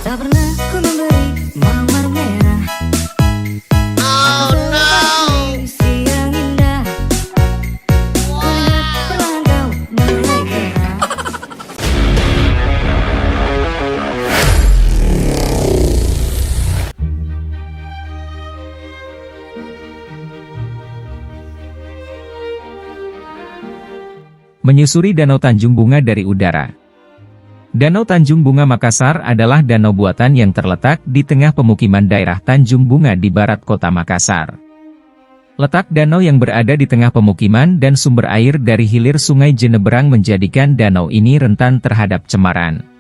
Tak pernah ku memberi mawar merah. Oh no. Siang indah. Ku lihat perlahan kau mulai gerah. Menyusuri Danau Tanjung Bunga dari udara. Danau Tanjung Bunga Makassar adalah danau buatan yang terletak di tengah pemukiman daerah Tanjung Bunga di barat kota Makassar. Letak danau yang berada di tengah pemukiman dan sumber air dari hilir Sungai Jeneberang menjadikan danau ini rentan terhadap cemaran.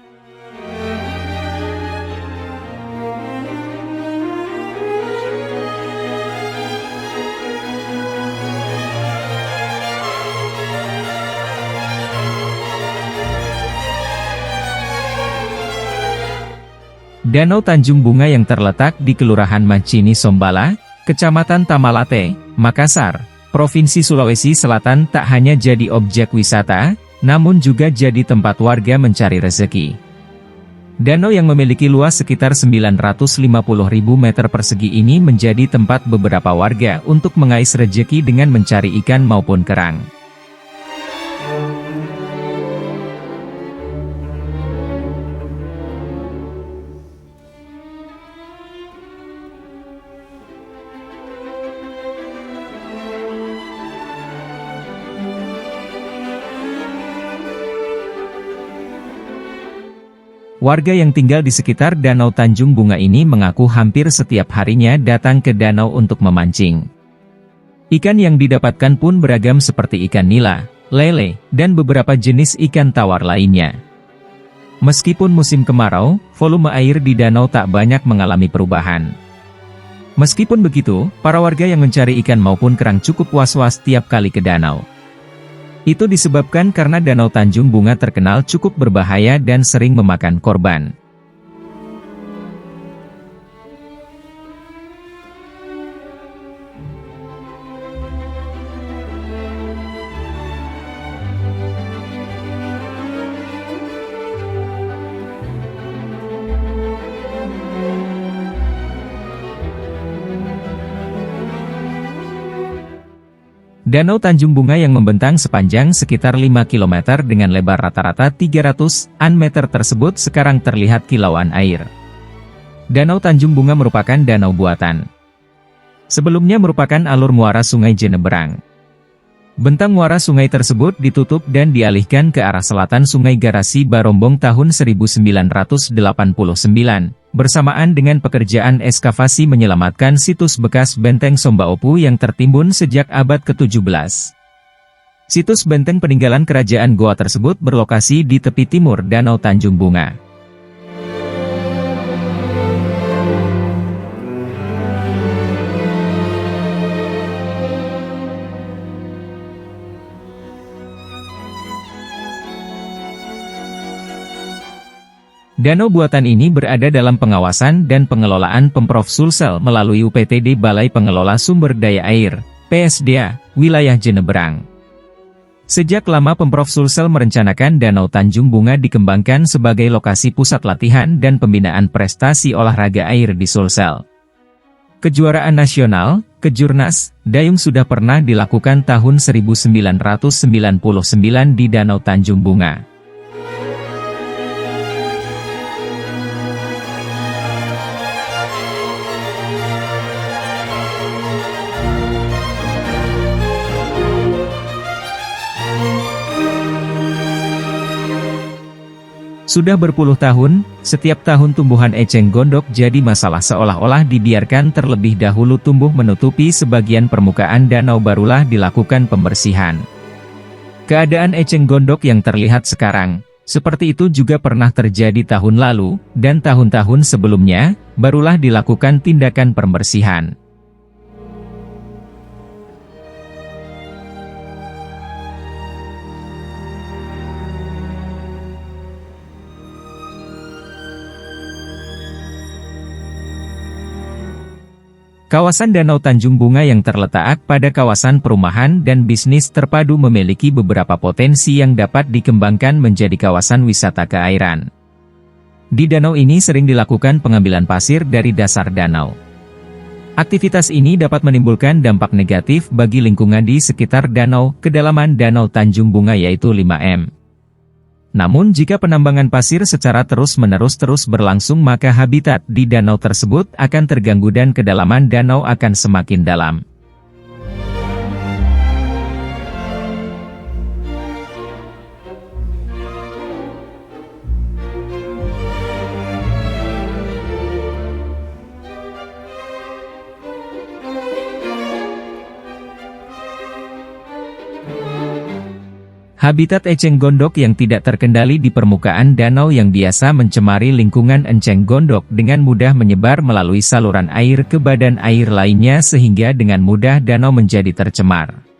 Danau Tanjung Bunga yang terletak di Kelurahan Mancini Sombala, Kecamatan Tamalate, Makassar, Provinsi Sulawesi Selatan tak hanya jadi objek wisata, namun juga jadi tempat warga mencari rezeki. Danau yang memiliki luas sekitar 950.000 meter persegi ini menjadi tempat beberapa warga untuk mengais rezeki dengan mencari ikan maupun kerang. Warga yang tinggal di sekitar Danau Tanjung Bunga ini mengaku hampir setiap harinya datang ke danau untuk memancing. Ikan yang didapatkan pun beragam seperti ikan nila, lele, dan beberapa jenis ikan tawar lainnya. Meskipun musim kemarau, volume air di danau tak banyak mengalami perubahan. Meskipun begitu, para warga yang mencari ikan maupun kerang cukup was-was tiap kali ke danau. Itu disebabkan karena Danau Tanjung Bunga terkenal cukup berbahaya dan sering memakan korban. Danau Tanjung Bunga yang membentang sepanjang sekitar 5 km dengan lebar rata-rata 300-an meter tersebut sekarang terlihat kilauan air. Danau Tanjung Bunga merupakan danau buatan. Sebelumnya merupakan alur muara Sungai Jeneberang. Bentang muara sungai tersebut ditutup dan dialihkan ke arah selatan Sungai Garasi Barombong tahun 1989. Bersamaan dengan pekerjaan ekskavasi menyelamatkan situs bekas benteng Sombaopu yang tertimbun sejak abad ke-17. Situs benteng peninggalan kerajaan Goa tersebut berlokasi di tepi timur Danau Tanjung Bunga. Danau buatan ini berada dalam pengawasan dan pengelolaan Pemprov Sulsel melalui UPTD Balai Pengelola Sumber Daya Air, PSDA, wilayah Jeneberang. Sejak lama Pemprov Sulsel merencanakan Danau Tanjung Bunga dikembangkan sebagai lokasi pusat latihan dan pembinaan prestasi olahraga air di Sulsel. Kejuaraan nasional, Kejurnas, Dayung sudah pernah dilakukan tahun 1999 di Danau Tanjung Bunga. Sudah berpuluh tahun, setiap tahun tumbuhan eceng gondok jadi masalah seolah-olah dibiarkan terlebih dahulu tumbuh menutupi sebagian permukaan danau barulah dilakukan pembersihan. Keadaan eceng gondok yang terlihat sekarang, seperti itu juga pernah terjadi tahun lalu, dan tahun-tahun sebelumnya, barulah dilakukan tindakan pembersihan. Kawasan Danau Tanjung Bunga yang terletak pada kawasan perumahan dan bisnis terpadu memiliki beberapa potensi yang dapat dikembangkan menjadi kawasan wisata keairan. Di danau ini sering dilakukan pengambilan pasir dari dasar danau. Aktivitas ini dapat menimbulkan dampak negatif bagi lingkungan di sekitar danau. Kedalaman Danau Tanjung Bunga yaitu 5 m. Namun jika penambangan pasir secara terus-menerus berlangsung maka habitat di danau tersebut akan terganggu dan kedalaman danau akan semakin dalam. Habitat eceng gondok yang tidak terkendali di permukaan danau yang biasa mencemari lingkungan eceng gondok dengan mudah menyebar melalui saluran air ke badan air lainnya sehingga dengan mudah danau menjadi tercemar.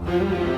Thank you.